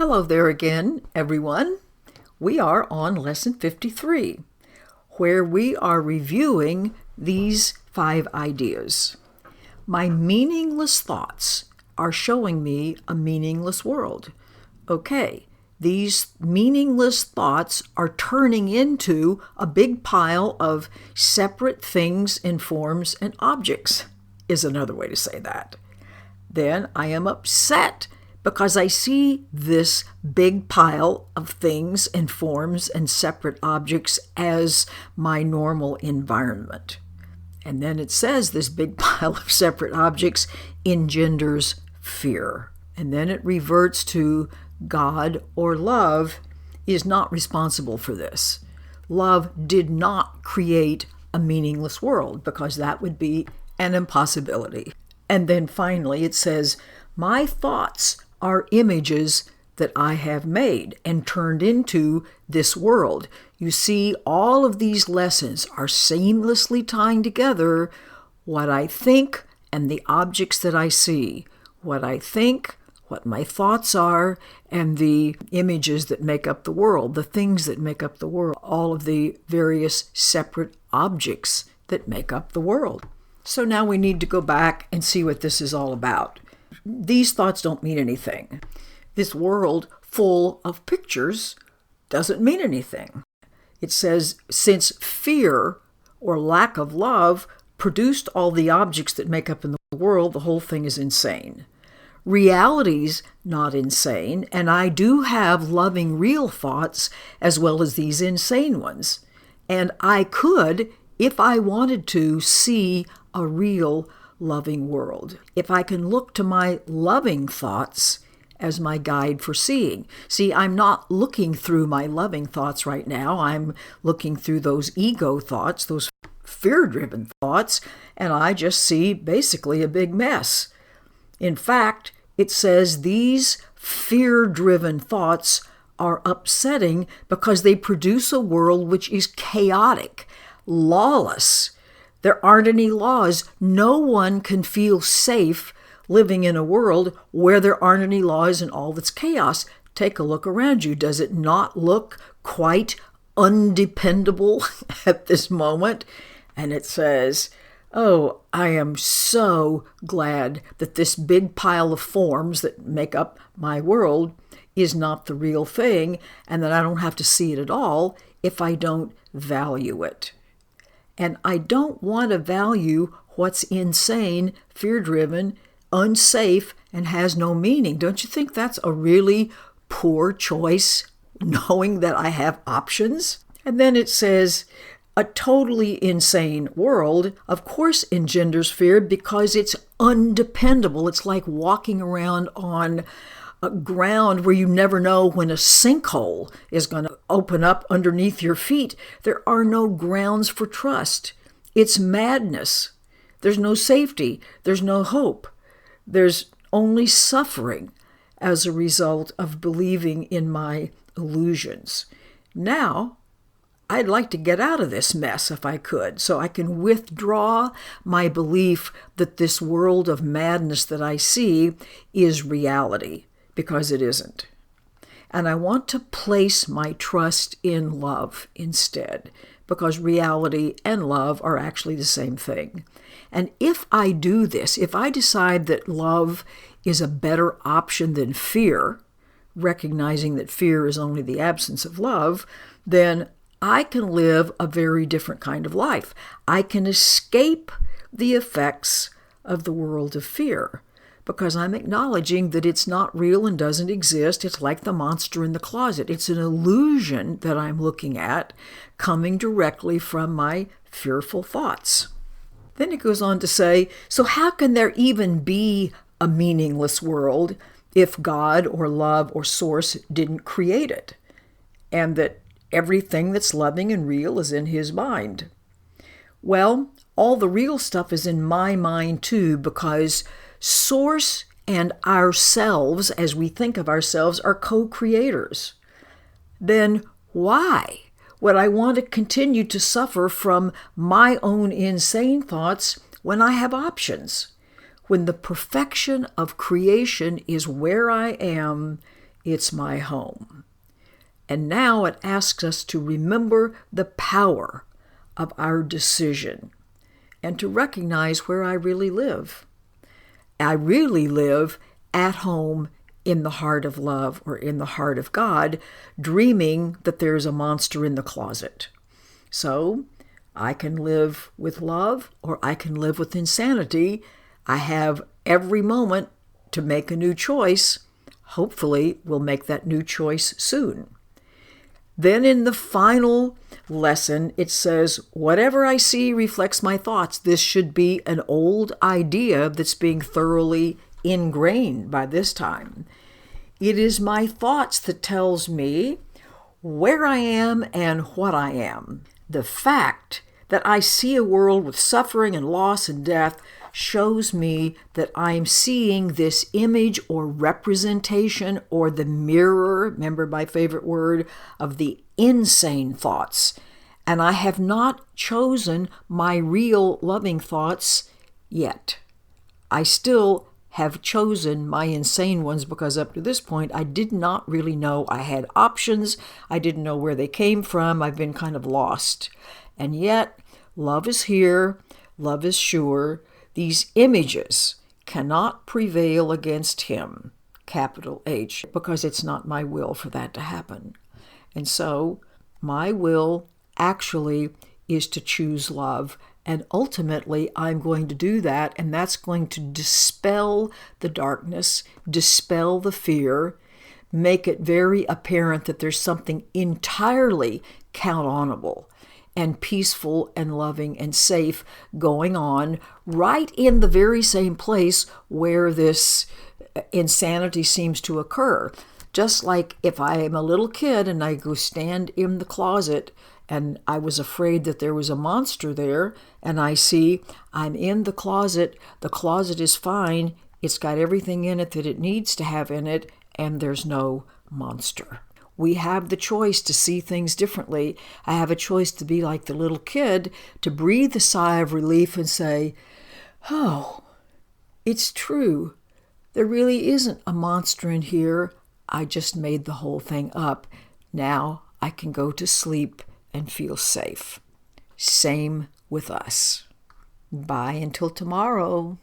Hello there again, everyone. We are on Lesson 53, where we are reviewing these 5 ideas. My meaningless thoughts are showing me a meaningless world. Okay, these meaningless thoughts are turning into a big pile of separate things and forms and objects, is another way to say that. Then I am upset because I see this big pile of things and forms and separate objects as my normal environment. And then it says this big pile of separate objects engenders fear. And then it reverts to God or love is not responsible for this. Love did not create a meaningless world because that would be an impossibility. And then finally it says, my thoughts are images that I have made and turned into this world. You see, all of these lessons are seamlessly tying together what I think and the objects that I see. What I think, what my thoughts are, and the images that make up the world, the things that make up the world, all of the various separate objects that make up the world. So now we need to go back and see what this is all about. These thoughts don't mean anything. This world full of pictures doesn't mean anything. It says, since fear or lack of love produced all the objects that make up in the world, the whole thing is insane. Reality's not insane, and I do have loving real thoughts as well as these insane ones. And I could, if I wanted to, see a real loving world. If I can look to my loving thoughts as my guide for seeing. See, I'm not looking through my loving thoughts right now. I'm looking through those ego thoughts, those fear-driven thoughts, and I just see basically a big mess. In fact, it says these fear-driven thoughts are upsetting because they produce a world which is chaotic, lawless. There aren't any laws. No one can feel safe living in a world where there aren't any laws and all that's chaos. Take a look around you. Does it not look quite undependable at this moment? And it says, oh, I am so glad that this big pile of forms that make up my world is not the real thing, and that I don't have to see it at all if I don't value it. And I don't want to value what's insane, fear-driven, unsafe, and has no meaning. Don't you think that's a really poor choice, knowing that I have options? And then it says, a totally insane world, of course, engenders fear because it's undependable. It's like walking around on a ground where you never know when a sinkhole is going to open up underneath your feet. There are no grounds for trust. It's madness. There's no safety. There's no hope. There's only suffering as a result of believing in my illusions. Now, I'd like to get out of this mess if I could, so I can withdraw my belief that this world of madness that I see is reality, because it isn't. And I want to place my trust in love instead, because reality and love are actually the same thing. And if I do this, if I decide that love is a better option than fear, recognizing that fear is only the absence of love, then I can live a very different kind of life. I can escape the effects of the world of fear because I'm acknowledging that it's not real and doesn't exist. It's like the monster in the closet. It's an illusion that I'm looking at coming directly from my fearful thoughts. Then it goes on to say, so how can there even be a meaningless world if God or love or source didn't create it? And that everything that's loving and real is in his mind. Well, all the real stuff is in my mind too, because source and ourselves, as we think of ourselves, are co-creators. Then why would I want to continue to suffer from my own insane thoughts when I have options? When the perfection of creation is where I am, It's my home. And now it asks us to remember the power of our decision and to recognize where I really live. I really live at home in the heart of love or in the heart of God, dreaming that there's a monster in the closet. So I can live with love or I can live with insanity. I have every moment to make a new choice. Hopefully, we'll make that new choice soon. Then in the final lesson, it says, whatever I see reflects my thoughts. This should be an old idea that's being thoroughly ingrained by this time. It is my thoughts that tells me where I am and what I am. The fact that I see a world with suffering and loss and death shows me that I'm seeing this image or representation or the mirror, remember my favorite word, of the insane thoughts. And I have not chosen my real loving thoughts yet. I still have chosen my insane ones because up to this point I did not really know I had options. I didn't know where they came from. I've been kind of lost. And yet, love is here. Love is sure. These images cannot prevail against him, capital H, because it's not my will for that to happen. And so my will actually is to choose love. And ultimately, I'm going to do that, and that's going to dispel the darkness, dispel the fear, make it very apparent that there's something entirely count-onable and peaceful and loving and safe going on right in the very same place where this insanity seems to occur. Just like if I am a little kid and I go stand in the closet and I was afraid that there was a monster there, and I see I'm in the closet is fine, it's got everything in it that it needs to have in it, and there's no monster. We have the choice to see things differently. I have a choice to be like the little kid, to breathe a sigh of relief and say, oh, it's true. There really isn't a monster in here. I just made the whole thing up. Now I can go to sleep and feel safe. Same with us. Bye until tomorrow.